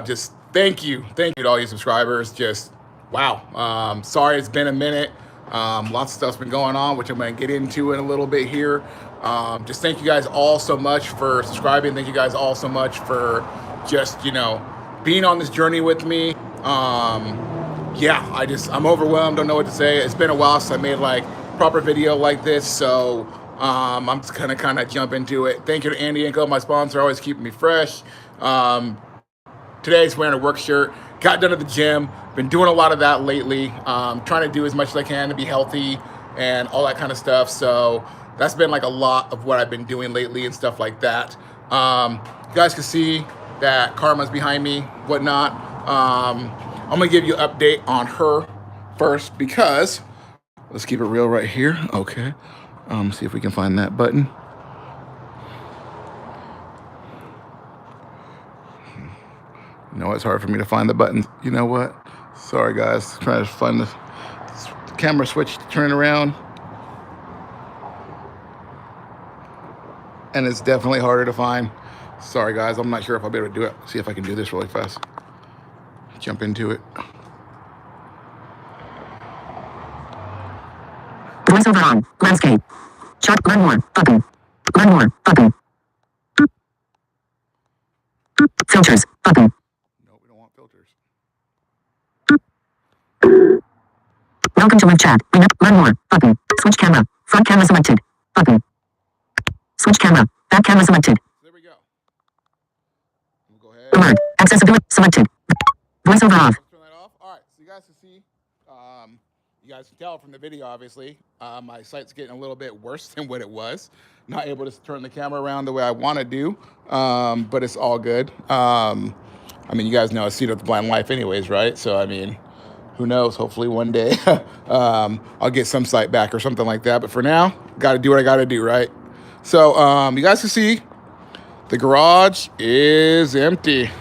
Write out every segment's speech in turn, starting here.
just thank you to all you subscribers. Just wow. Sorry, it's been a minute. Lots of stuff's been going on, which I'm going to get into in a little bit here. Just thank you guys all so much for subscribing. Thank you guys all so much for just being on this journey with me. Yeah, I'm overwhelmed. Don't know what to say. It's been a while since I made like proper video like this, so I'm just gonna kind of jump into it. Thank you to Andy Inco, my sponsor, always keeping me fresh. Today's wearing a work shirt. Got done at the gym. Been doing a lot of that lately. Trying to do as much as I can to be healthy and all that kind of stuff. So that's been like a lot of what I've been doing lately and stuff like that. You guys can see that Karma's behind me, whatnot. I'm gonna give you an update on her first because let's keep it real right here. Okay. See if we can find that button. No, it's hard for me to find the buttons. You know what? Sorry, guys. Trying to find the camera switch to turn around. And it's definitely harder to find. Sorry, guys. I'm not sure if I'll be able to do it. See if I can do this really fast. Jump into it. Voiceover on. Landscape. Chart. Learn more. Button. Learn more. Button. Filters. Button. No, we don't want filters. Welcome to web chat. Learn more. Button. Switch camera. Front camera selected. Button. Switch camera. Back camera selected. There we go. We'll go ahead. Alert. Accessibility selected. Voiceover off. Let's turn that off. All right, so you guys can see, you guys can tell from the video, obviously, my sight's getting a little bit worse than what it was. Not able to turn the camera around the way I want to do, but it's all good. I mean, you guys know a seat of the blind life anyways, right? So, I mean, who knows? Hopefully one day I'll get some sight back or something like that. But for now, got to do what I got to do, right? So you guys can see the garage is empty.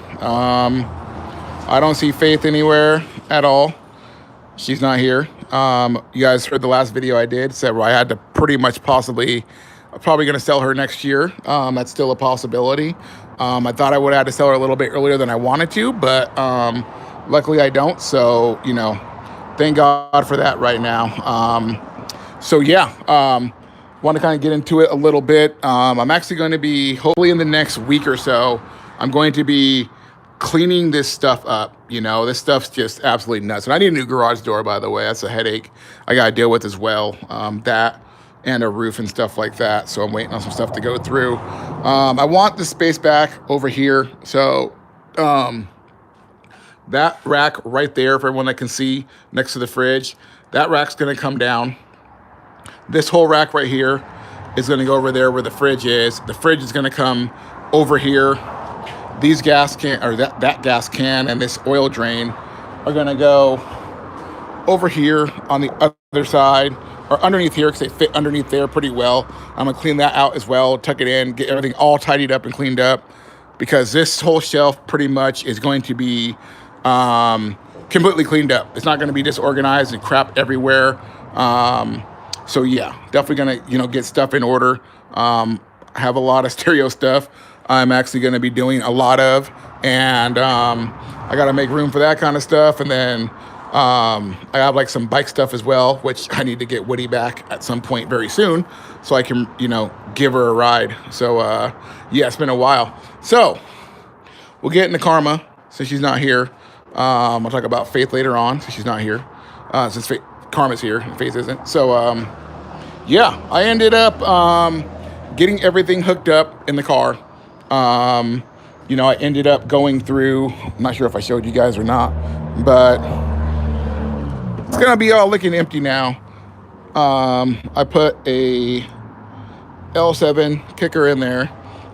I don't see Faith anywhere at all. She's not here. You guys heard the last video I did, said where I had to probably going to sell her next year. That's still a possibility. I thought I would have had to sell her a little bit earlier than I wanted to, but luckily I don't. So, thank God for that right now. So yeah, want to kind of get into it a little bit. I'm actually going to be, hopefully in the next week or so, I'm going to be cleaning this stuff up. This stuff's just absolutely nuts. And I need a new garage door, by the way. That's a headache I got to deal with as well. That and a roof and stuff like that. So I'm waiting on some stuff to go through. I want the space back over here. So that rack right there, for everyone that can see, next to the fridge, that rack's going to come down. This whole rack right here is going to go over there where the fridge is. The fridge is going to come over here. These gas can, or that gas can and this oil drain are going to go over here on the other side, or underneath here, because they fit underneath there pretty well. I'm going to clean that out as well, tuck it in, get everything all tidied up and cleaned up, because this whole shelf pretty much is going to be completely cleaned up. It's not going to be disorganized and crap everywhere. So yeah, definitely going to, get stuff in order. I have a lot of stereo stuff I'm actually going to be doing a lot of, and I got to make room for that kind of stuff. And then I have like some bike stuff as well, which I need to get Woody back at some point very soon so I can, give her a ride. So yeah, it's been a while. So we'll get into Karma since she's not here. I'll talk about Faith later on since she's not here, since Karma's here and Faith isn't. So yeah, I ended up getting everything hooked up in the car. I ended up going through, I'm not sure if I showed you guys or not, but it's going to be all looking empty now. I put a L7 kicker in there,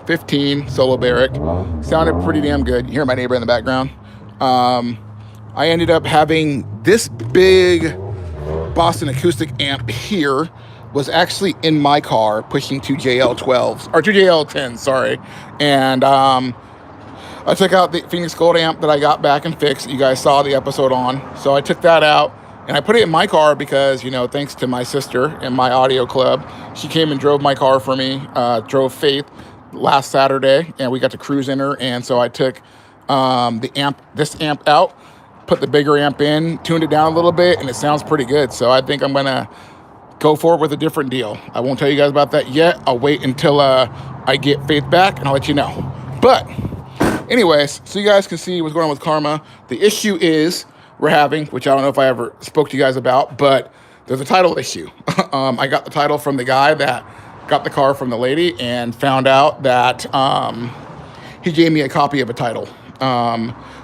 15 solo Barrick. Sounded pretty damn good. You hear my neighbor in the background. I ended up having this big Boston acoustic amp here, was actually in my car pushing two JL12s, or two JL10s, sorry. And I took out the Phoenix Gold amp that I got back and fixed. You guys saw the episode on. So I took that out and I put it in my car because, thanks to my sister and my audio club, she came and drove my car for me, drove Faith last Saturday, and we got to cruise in her. And so I took this amp out, put the bigger amp in, tuned it down a little bit, and it sounds pretty good. So I think I'm gonna go forward with a different deal. I won't tell you guys about that yet. I'll wait until I get Faith back, and I'll let you know. But anyways, so you guys can see what's going on with Karma. The issue is we're having, which I don't know if I ever spoke to you guys about, but there's a title issue. I got the title from the guy that got the car from the lady and found out that he gave me a copy of a title.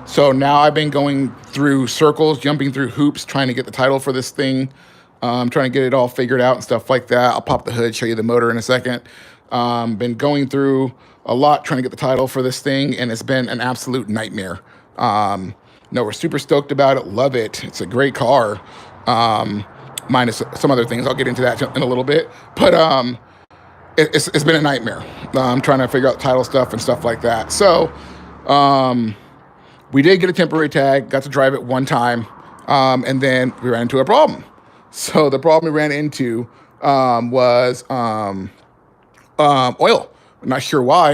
So now I've been going through circles, jumping through hoops, trying to get the title for this thing, trying to get it all figured out and stuff like that. I'll pop the hood, show you the motor in a second. Been going through a lot trying to get the title for this thing, and it's been an absolute nightmare. No, we're super stoked about it, love it. It's a great car, minus some other things. I'll get into that in a little bit, but it's been a nightmare. I'm trying to figure out title stuff and stuff like that. So we did get a temporary tag, got to drive it one time, and then we ran into a problem. So the problem we ran into was oil. I'm not sure why.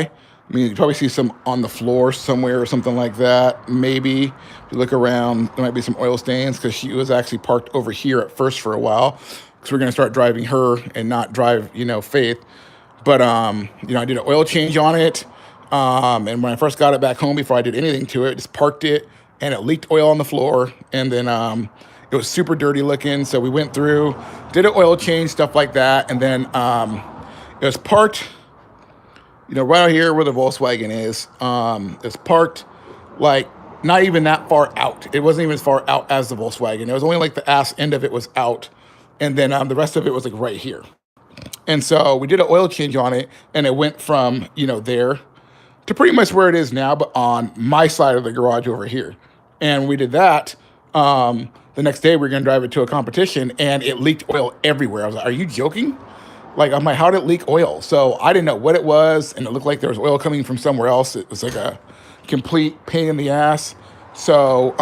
I mean, you probably see some on the floor somewhere or something like that. Maybe if you look around, there might be some oil stains because she was actually parked over here at first for a while because we're going to start driving her and not drive, Faith. But, I did an oil change on it. And when I first got it back home, before I did anything to it, just parked it and it leaked oil on the floor. And then it was super dirty looking. So we went through, did an oil change, stuff like that. And then it was parked, right out here where the Volkswagen is. It's parked like not even that far out. It wasn't even as far out as the Volkswagen. It was only like the ass end of it was out. And then the rest of it was like right here. And so we did an oil change on it, and it went from, there to pretty much where it is now, but on my side of the garage over here. And when we did that, the next day we were going to drive it to a competition, and it leaked oil everywhere. I was like, are you joking? I'm like, how did it leak oil? So I didn't know what it was, and it looked like there was oil coming from somewhere else. It was like a complete pain in the ass. So,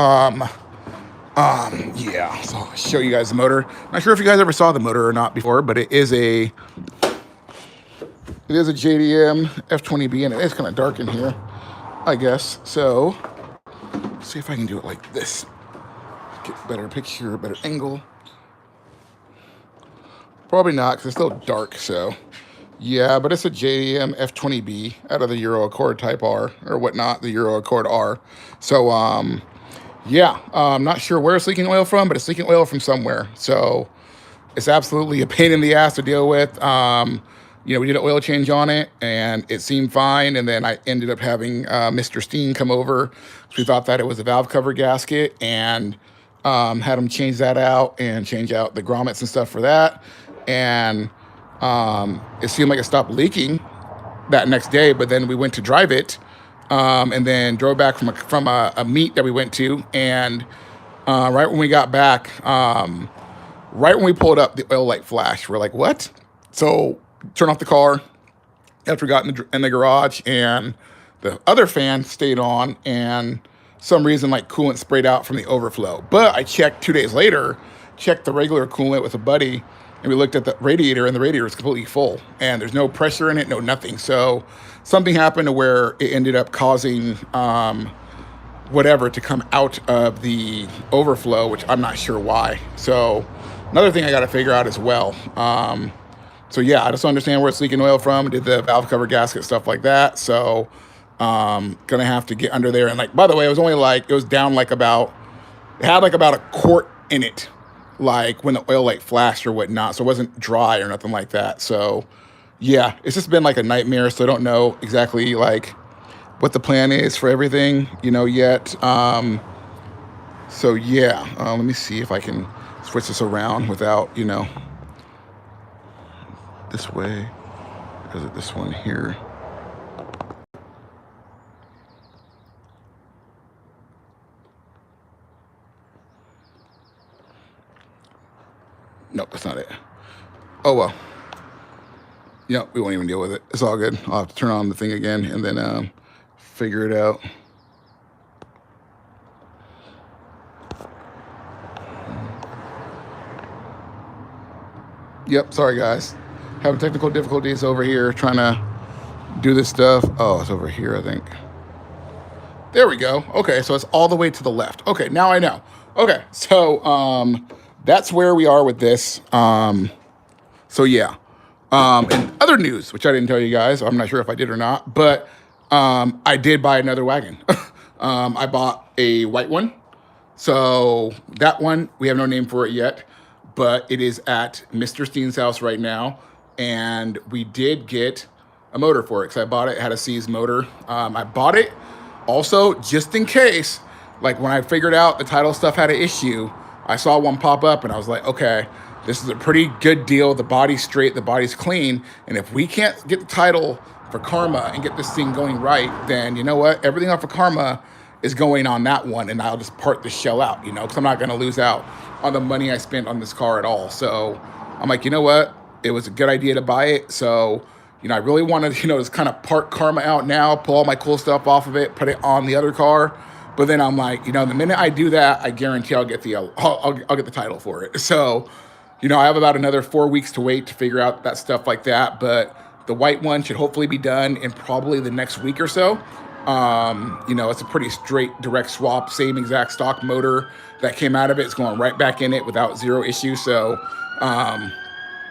yeah, so I'll show you guys the motor. Not sure if you guys ever saw the motor or not before, but it is a JDM F20B, and it is kind of dark in here, I guess. So let's see if I can do it like this. Get a better picture, a better angle. Probably not, because it's still dark, so. Yeah, but it's a JDM F20B out of the Euro Accord Type R, or whatnot, the Euro Accord R. So, yeah, I'm not sure where it's leaking oil from, but it's leaking oil from somewhere. So it's absolutely a pain in the ass to deal with. We did an oil change on it, and it seemed fine. And then I ended up having Mr. Steen come over. We thought that it was a valve cover gasket, and had him change that out and change out the grommets and stuff for that. And it seemed like it stopped leaking that next day, but then we went to drive it. And then drove back from a meet that we went to, and right when we got back, right when we pulled up, the oil light flashed. We're like, what? So turn off the car after we got in the garage, and the other fan stayed on, and some reason coolant sprayed out from the overflow. But I checked 2 days later, checked the regular coolant with a buddy, and we looked at the radiator, and the radiator is completely full, and there's no pressure in it, no nothing. So something happened to where it ended up causing whatever to come out of the overflow, which I'm not sure why. So another thing I got to figure out as well. So yeah, I just don't understand where it's leaking oil from. Did the valve cover gasket, stuff like that. So gonna have to get under there. And by the way, it was only it was down it had about a quart in it, when the oil light flashed or whatnot. So it wasn't dry or nothing like that. So yeah, it's just been a nightmare. So I don't know exactly what the plan is for everything, yet. So yeah, let me see if I can switch this around without, this way. Or is it this one here? Nope, that's not it. Oh, well. We won't even deal with it. It's all good. I'll have to turn on the thing again and then figure it out. Yep, sorry guys. Having technical difficulties over here trying to do this stuff. Oh, it's over here, I think. There we go. Okay, so it's all the way to the left. Okay, now I know. Okay, so that's where we are with this. So yeah. And other news, which I didn't tell you guys, I'm not sure if I did or not, but I did buy another wagon. I bought a white one. So that one, we have no name for it yet, but it is at Mr. Steen's house right now. And we did get a motor for it because I bought it. It had a C's motor. I bought it also just in case, like when I figured out the title stuff had an issue, I saw one pop up and I was like, okay, this is a pretty good deal. The body's straight, the body's clean. And if we can't get the title for Karma and get this thing going right, then you know what? Everything off of Karma is going on that one, and I'll just part the shell out, you know, because I'm not going to lose out on the money I spent on this car at all. So I'm like, you know what? It was a good idea to buy it. So, you know, I really wanted, you know, just kind of part Karma out now, pull all my cool stuff off of it, put it on the other car. But then I'm like, you know, the minute I do that, I guarantee I'll get I'll get the title for it. So, you know, I have about another 4 weeks to wait to figure out that stuff like that. But the white one should hopefully be done in probably the next week or so. You know, it's a pretty straight direct swap, same exact stock motor that came out of it. It's going right back in it without zero issue. So,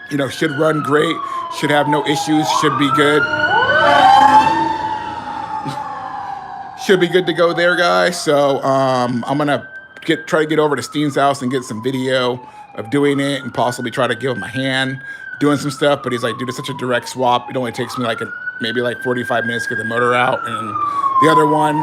you know, should run great, should have no issues, should be good. Should be good to go there, guys. So, I'm going to try to get over to Steen's house and get some video of doing it and possibly try to give him a hand doing some stuff. But he's like, dude, it's such a direct swap. It only takes me like maybe like 45 minutes to get the motor out. And the other one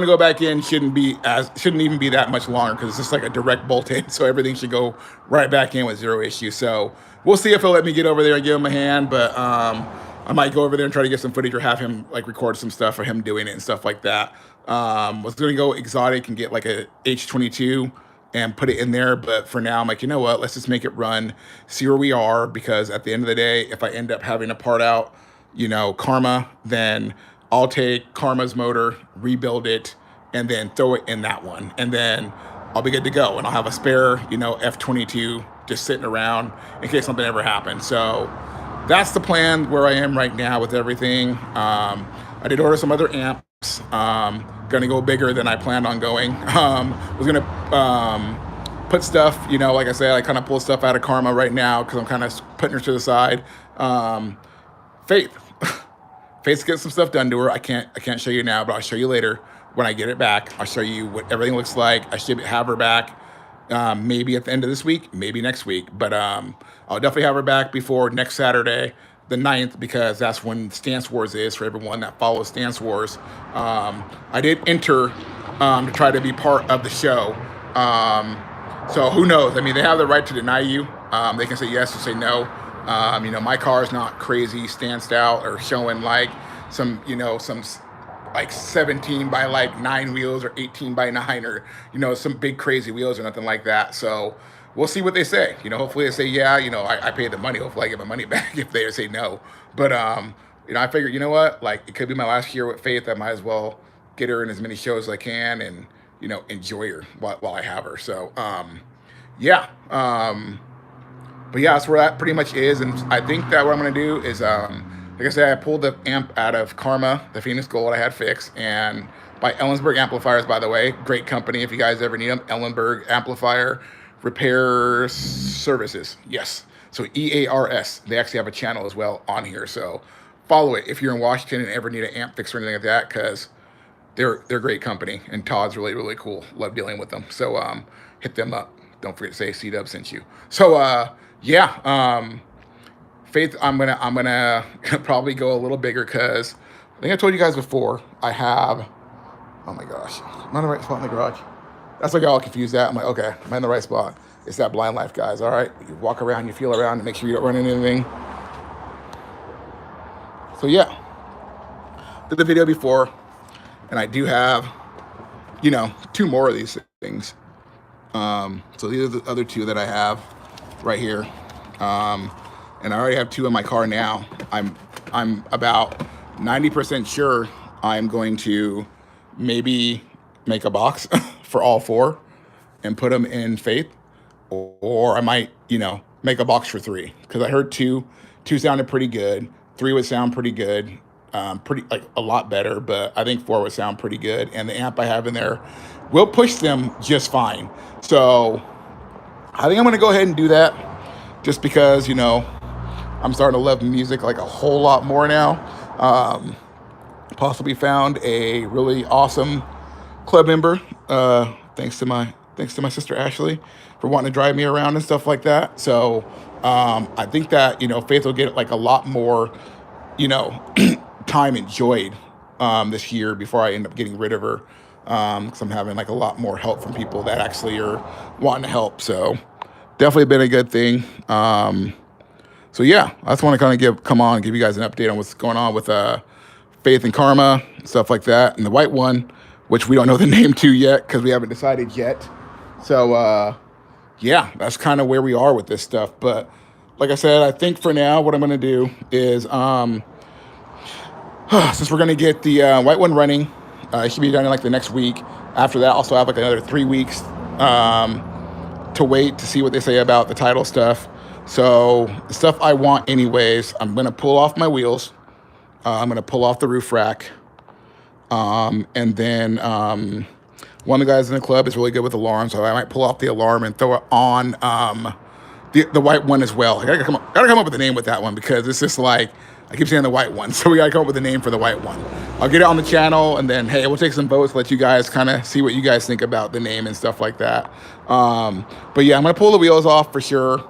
to go back in shouldn't even be that much longer because it's just like a direct bolt in. So everything should go right back in with zero issue. So we'll see if he'll let me get over there and give him a hand. But I might go over there and try to get some footage or have him like record some stuff for him doing it and stuff like that. Was going to go exotic and get like a H22 and put it in there. But for now, I'm like, you know what? Let's just make it run, see where we are. Because at the end of the day, if I end up having to part out, you know, Karma, then I'll take Karma's motor, rebuild it, and then throw it in that one. And then I'll be good to go. And I'll have a spare, you know, F22 just sitting around in case something ever happens. So that's the plan where I am right now with everything. I did order some other amps. Gonna go bigger than I planned on going. Was gonna put stuff, you know, like I said, I kind of pull stuff out of Karma right now because I'm kind of putting her to the side. Faith's getting some stuff done to her. I can't show you now, but I'll show you later when I get it back. I'll show you what everything looks like. I should have her back maybe at the end of this week, maybe next week. But I'll definitely have her back before next Saturday, the 9th, because that's when Stance Wars is for everyone that follows Stance Wars. I did enter to try to be part of the show. So who knows? I mean, they have the right to deny you. They can say yes or say no. You know, my car is not crazy stanced out or showing like some like 17 by like 9 wheels or 18 by 9 or, you know, some big crazy wheels or nothing like that. So we'll see what they say. You know, hopefully they say, yeah, you know, I paid the money. Hopefully I get my money back if they say no. But, you know, I figured, you know what, like it could be my last year with Faith. I might as well get her in as many shows as I can and, you know, enjoy her while I have her. So, yeah. But yeah, that's where that pretty much is. And I think that what I'm going to do is, like I said, I pulled the amp out of Karma, the Phoenix Gold I had fixed, and by Ellensburg Amplifiers, by the way. Great company if you guys ever need them. Ellenberg Amplifier Repair Services. Yes. So EARS. They actually have a channel as well on here. So follow it if you're in Washington and ever need an amp fix or anything like that, because they're a great company. And Todd's really, really cool. Love dealing with them. So hit them up. Don't forget to say C-Dub sent you. So yeah. Faith, I'm gonna probably go a little bigger because I think I told you guys before I have, oh my gosh, am I in the right spot in the garage? That's what I got all confused at. I'm like, okay, am I in the right spot? It's that Blind Life, guys. All right, you walk around, you feel around to make sure you don't run into anything. So yeah, did the video before, and I do have, you know, 2 more of these things. So these are the other 2 that I have right here. And I already have 2 in my car now. I'm about 90% sure I'm going to maybe make a box for all 4 and put them in Faith, or I might, you know, make a box for 3 because I heard 2 sounded pretty good. 3 would sound pretty good. pretty like a lot better, but I think 4 would sound pretty good. And the amp I have in there will push them just fine. So I think I'm gonna go ahead and do that, just because I'm starting to love music like a whole lot more now. Um, Possibly found a really awesome club member, thanks to my sister Ashley for wanting to drive me around and stuff like that. So I think that Faith will get like a lot more you know time enjoyed this year before I end up getting rid of her, because I'm having like a lot more help from people that actually are wanting to help. So definitely been a good thing. So yeah, I just want to kind of give you guys an update on what's going on with Faith and Karma, stuff like that, and the white one, which we don't know the name to yet because we haven't decided yet. So yeah, that's kind of where we are with this stuff. But like I said, I think for now, what I'm going to do is, since we're going to get the white one running, it should be done in like the next week. After that, also have like another 3 weeks to wait to see what they say about the title stuff. So the stuff I want anyways, I'm going to pull off my wheels. I'm going to pull off the roof rack. And then one of the guys in the club is really good with alarms, so I might pull off the alarm and throw it on the white one as well. I gotta come up with a name with that one, because it's just like, I keep saying the white one, so we gotta come up with a name for the white one. I'll get it on the channel, and then hey, we'll take some votes, let you guys kind of see what you guys think about the name and stuff like that. But yeah, I'm gonna pull the wheels off for sure.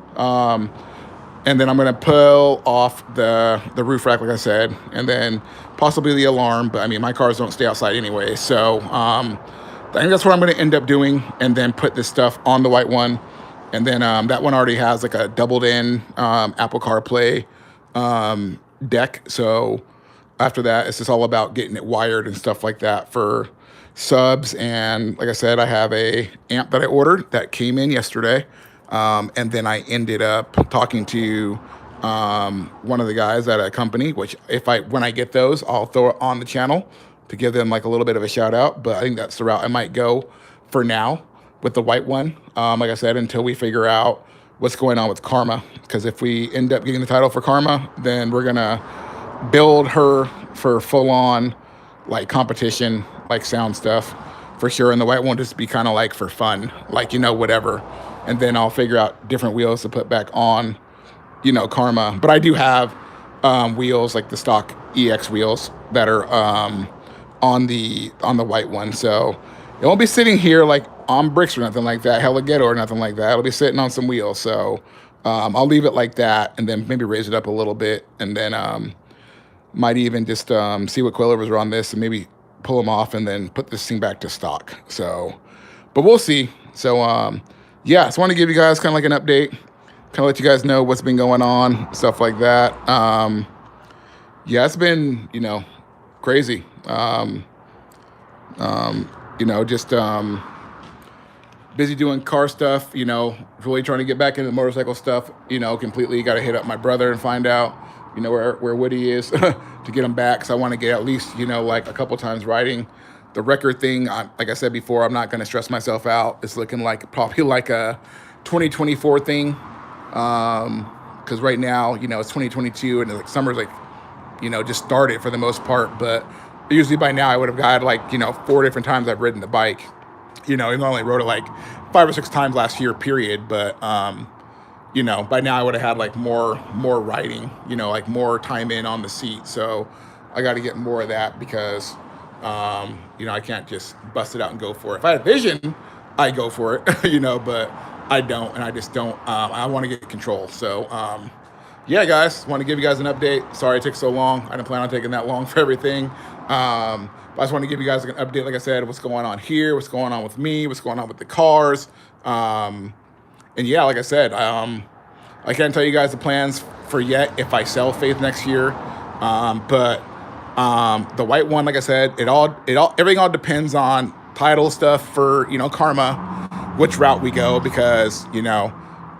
And then I'm gonna pull off the roof rack, like I said, and then possibly the alarm. But I mean, my cars don't stay outside anyway, so I think that's what I'm gonna end up doing, and then put this stuff on the white one. And then that one already has like a doubled in Apple CarPlay deck. So after that, it's just all about getting it wired and stuff like that for subs. And like I said, I have a amp that I ordered that came in yesterday. And then I ended up talking to one of the guys at a company, which when I get those, I'll throw it on the channel to give them like a little bit of a shout out. But I think that's the route I might go for now with the white one. Like I said, until we figure out what's going on with Karma. Because if we end up getting the title for Karma, then we're gonna build her for full on like competition, like sound stuff for sure. And the white one just be kind of like for fun, like, whatever. And then I'll figure out different wheels to put back on, Karma. But I do have wheels, like the stock EX wheels that are on the white one. So it won't be sitting here like on bricks or nothing like that, hella ghetto or nothing like that. It'll be sitting on some wheels. So I'll leave it like that, and then maybe raise it up a little bit, and then might even just see what coilovers are on this and maybe pull them off and then put this thing back to stock. So, but we'll see. So yeah, just want to give you guys kind of like an update, kind of let you guys know what's been going on, stuff like that. Yeah, it's been, crazy. Just busy doing car stuff, really trying to get back into motorcycle stuff, completely. Got to hit up my brother and find out, where Woody is to get him back. So I want to get at least, like a couple times riding. The record thing, like I said before, I'm not going to stress myself out. It's looking like probably like a 2024 thing. Because right now, it's 2022 and like summer's like, just started for the most part. But usually by now I would have got like, 4 different times I've ridden the bike. Even though I only rode it like 5 or 6 times last year, period. But, by now I would have had like more riding, like more time in on the seat. So I got to get more of that because, I can't just bust it out and go for it. If I had vision, I go for it, but I don't, and I just don't. I want to get control. So, yeah, guys, want to give you guys an update. Sorry it took so long. I didn't plan on taking that long for everything. But I just want to give you guys an update, like I said, what's going on here, what's going on with me, what's going on with the cars. And yeah, like I said, I can't tell you guys the plans for yet if I sell Faith next year. But the white one, like I said, everything all depends on title stuff for, Karma, which route we go, because,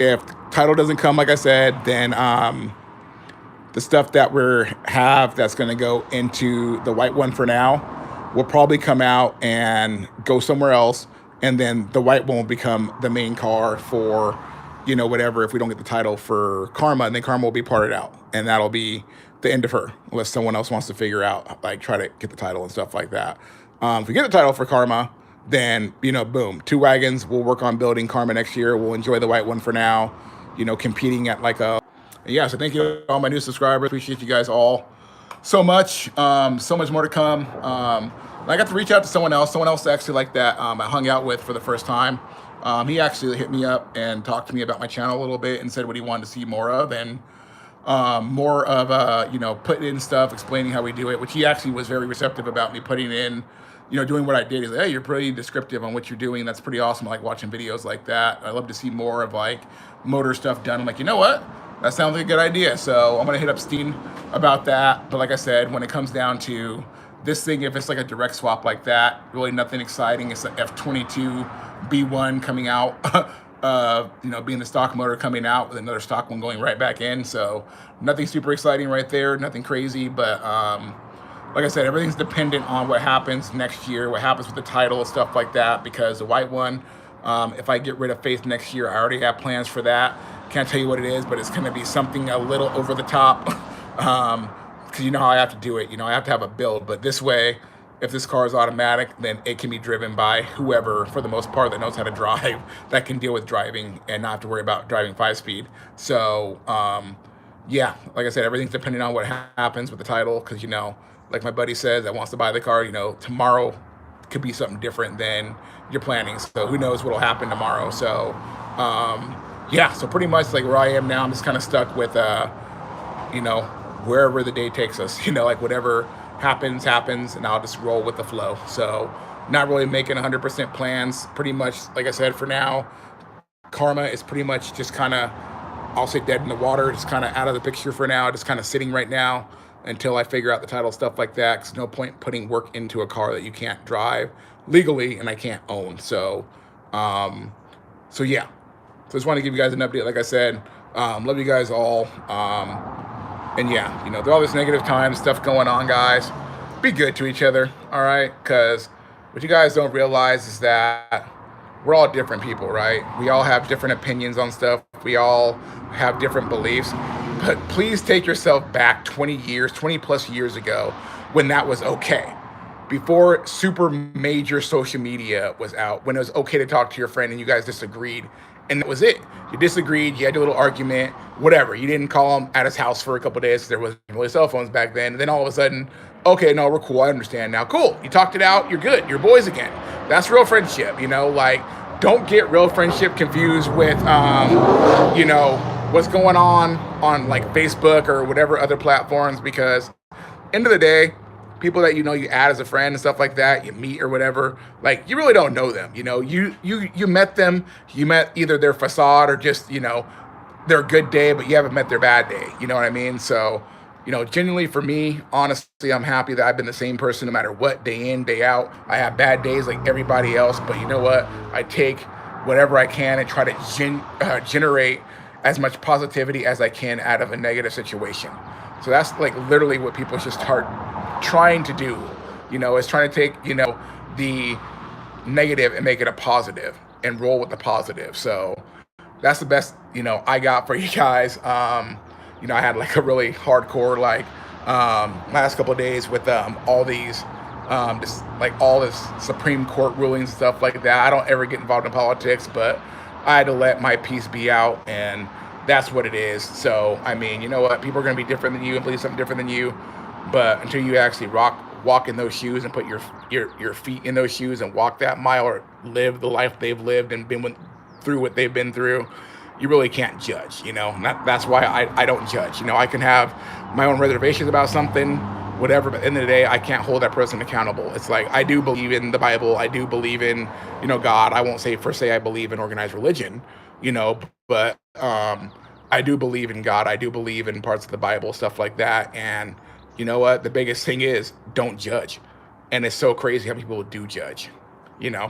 if title doesn't come, like I said, then the stuff that that's going to go into the white one for now will probably come out and go somewhere else. And then the white one will become the main car for, whatever, if we don't get the title for Karma, and then Karma will be parted out. And that'll be the end of her, unless someone else wants to figure out, like, try to get the title and stuff like that. If we get the title for Karma, then, you know, boom, 2 wagons. We'll work on building Karma next year. We'll enjoy the white one for now, you know, competing at like a, yeah. So thank you to all my new subscribers. Appreciate you guys all so much. So much more to come. I got to reach out to someone else actually like that I hung out with for the first time. He actually hit me up and talked to me about my channel a little bit and said what he wanted to see more of, and more of, you know, putting in stuff, explaining how we do it, which he actually was very receptive about me putting in, you know, doing what I did. He's like, hey, you're pretty descriptive on what you're doing. That's pretty awesome. I like watching videos like that. I love to see more of like motor stuff done. I'm like, you know what? That sounds like a good idea. So I'm going to hit up Steen about that. But like I said, when it comes down to this thing, if it's like a direct swap like that, really nothing exciting. It's an F22 B1 coming out, you know, being the stock motor coming out with another stock one going right back in. So nothing super exciting right there, nothing crazy. But like I said, everything's dependent on what happens next year, what happens with the title and stuff like that, because the white one, if I get rid of Faith next year, I already have plans for that. Can't tell you what it is, but it's going to be something a little over the top. Because you know how I have to do it. You know, I have to have a build. But this way, if this car is automatic, then it can be driven by whoever, for the most part, that knows how to drive, that can deal with driving and not have to worry about driving 5-speed. So, yeah, like I said, everything's depending on what happens with the title. Because, you know, like my buddy says that wants to buy the car, you know, tomorrow could be something different than you're planning. So who knows what'll happen tomorrow. So, yeah, so pretty much like where I am now, I'm just kind of stuck with, you know, wherever the day takes us, you know, like whatever happens, and I'll just roll with the flow. So not really making 100% plans. Pretty much, like I said, for now, Karma is pretty much just kind of, I'll say dead in the water, just kind of out of the picture for now, just kind of sitting right now until I figure out the title, stuff like that. Because no point putting work into a car that you can't drive legally and I can't own. So, so yeah. So just want to give you guys an update. Like I said, love you guys all. And yeah, you know, through all this negative time stuff going on, guys, be good to each other, all right? Because what you guys don't realize is that we're all different people, right? We all have different opinions on stuff. We all have different beliefs. But please take yourself back 20 plus years ago when that was okay. Before super major social media was out, when it was okay to talk to your friend and you guys disagreed. And that was it. You disagreed, you had your little argument, whatever. You didn't call him at his house for a couple of days because there wasn't really cell phones back then. And then all of a sudden, okay, no, we're cool, I understand now. Cool, you talked it out, you're good, you're boys again. That's real friendship, you know? Like, don't get real friendship confused with, you know, what's going on like Facebook or whatever other platforms, because end of the day, people that, you know, you add as a friend and stuff like that, you meet or whatever, like, you really don't know them. You know, you met them, you met either their facade or just, you know, their good day, but you haven't met their bad day. You know what I mean? So, you know, genuinely for me, honestly, I'm happy that I've been the same person no matter what, day in, day out. I have bad days like everybody else, but you know what? I take whatever I can and try to generate as much positivity as I can out of a negative situation. So that's like literally what people should start trying to do, you know, is trying to take, you know, the negative and make it a positive and roll with the positive. So that's the best, you know, I got for you guys. You know, I had like a really hardcore, like, last couple of days with all these, just like all this Supreme Court rulings and stuff like that. I don't ever get involved in politics, but I had to let my piece be out, and that's what it is. So, I mean, you know what? People are going to be different than you and believe something different than you. But until you actually walk in those shoes and put your feet in those shoes and walk that mile or live the life they've lived and been through what they've been through, you really can't judge, you know. That's why I don't judge. You know, I can have my own reservations about something, whatever, but at the end of the day, I can't hold that person accountable. It's like, I do believe in the Bible. I do believe in, you know, God. I won't say I believe in organized religion, you know, but I do believe in God. I do believe in parts of the Bible, stuff like that. And you know what? The biggest thing is, don't judge. And it's so crazy how people do judge, you know.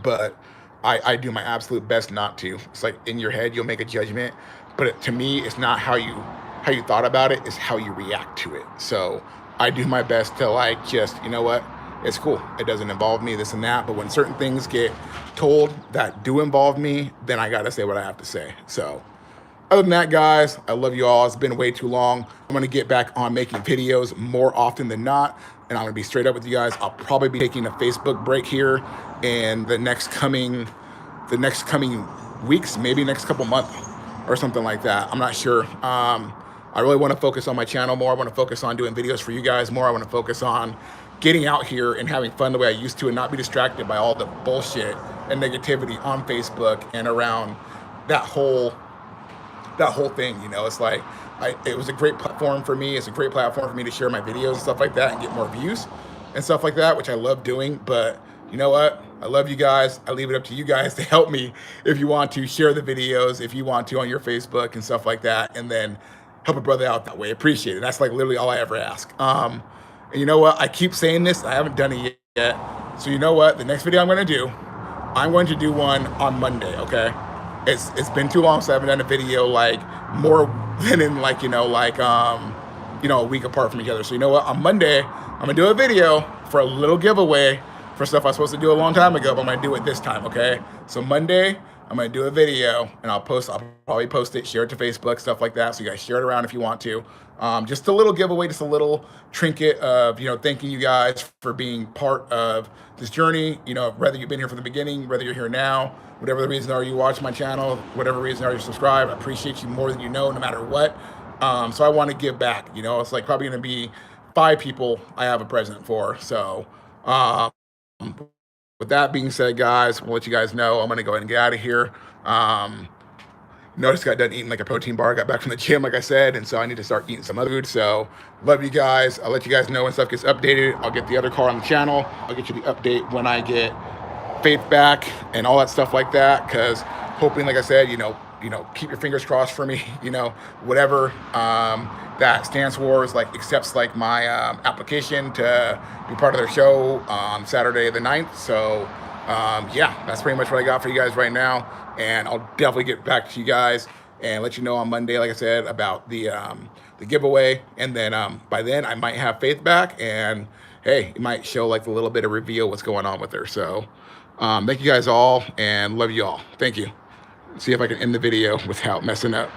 But I do my absolute best not to. It's like in your head, you'll make a judgment. But to me, it's not how you thought about it, it's how you react to it. So I do my best to like just, you know what? It's cool. It doesn't involve me, this and that. But when certain things get told that do involve me, then I got to say what I have to say. So Other than that, guys, I love you all. It's been way too long. I'm going to get back on making videos more often than not. And I'm going to be straight up with you guys. I'll probably be taking a Facebook break here in the next coming weeks, maybe next couple months or something like that. I'm not sure. I really want to focus on my channel more. I want to focus on doing videos for you guys more. I want to focus on getting out here and having fun the way I used to and not be distracted by all the bullshit and negativity on Facebook and around that whole thing. You know, it's like it was a great platform for me. It's a great platform for me to share my videos and stuff like that and get more views and stuff like that, which I love doing. But you know what? I love you guys. I leave it up to you guys to help me if you want to share the videos, if you want to on your Facebook and stuff like that, and then help a brother out that way. Appreciate it. That's like literally all I ever ask. And you know what? I keep saying this. I haven't done it yet. So you know what? The next video I'm going to do one on Monday, okay? It's been too long, so I haven't done a video like more than in like, a week apart from each other. So you know what? On Monday, I'm gonna do a video for a little giveaway for stuff I was supposed to do a long time ago, but I'm gonna do it this time, okay? So Monday, I'm gonna do a video and I'll probably post it, share it to Facebook, stuff like that. So you guys share it around if you want to. Just a little giveaway, just a little trinket of, thanking you guys for being part of this journey. Whether you've been here from the beginning, whether you're here now, whatever the reason are you watch my channel, whatever reason are you subscribe, I appreciate you more than you know, no matter what. So I want to give back. It's like probably going to be 5 people I have a present for. So with that being said, guys, we'll let you guys know I'm going to go ahead and get out of here. Noticed I got done eating like a protein bar. I got back from the gym, like I said, and so I need to start eating some other food. So love you guys. I'll let you guys know when stuff gets updated. I'll get the other car on the channel. I'll get you the update when I get Faith back and all that stuff like that. Because hoping, like I said, keep your fingers crossed for me. Whatever that stands for is like accepts like my application to be part of their show on Saturday the 9th. So yeah, that's pretty much what I got for you guys right now. And I'll definitely get back to you guys and let you know on Monday, like I said, about the giveaway. And then by then I might have Faith back, and hey, it might show like a little bit of reveal what's going on with her. So thank you guys all and love you all. Thank you. See if I can end the video without messing up.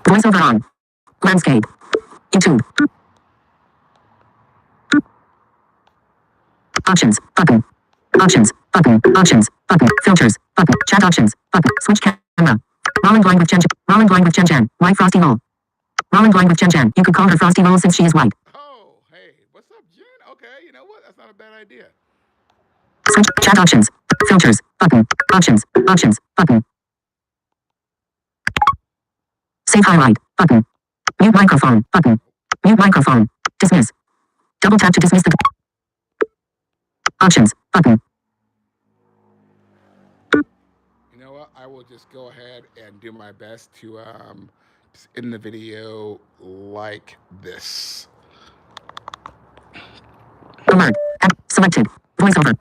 Voiceover on. Landscape. YouTube. Options. Button. Options. Button. Options. Button. Filters. Button. Chat options. Button. Switch camera. Rolling blind with Jen. Rolling blind with Jen Jen. White Frosty Roll. Rolling blind with Jen Jen. You could call her Frosty Roll since she is white. Oh, hey, what's up, Jen? Okay, you know what? That's not a bad idea. Switch chat options. Filters. Button. Options. Options. Button. Save highlight. Button. Mute microphone. Button. Mute microphone. Dismiss. Double tap to dismiss the options. Button. You know what? I will just go ahead and do my best to just end the video like this. Alert. App selected. Voiceover.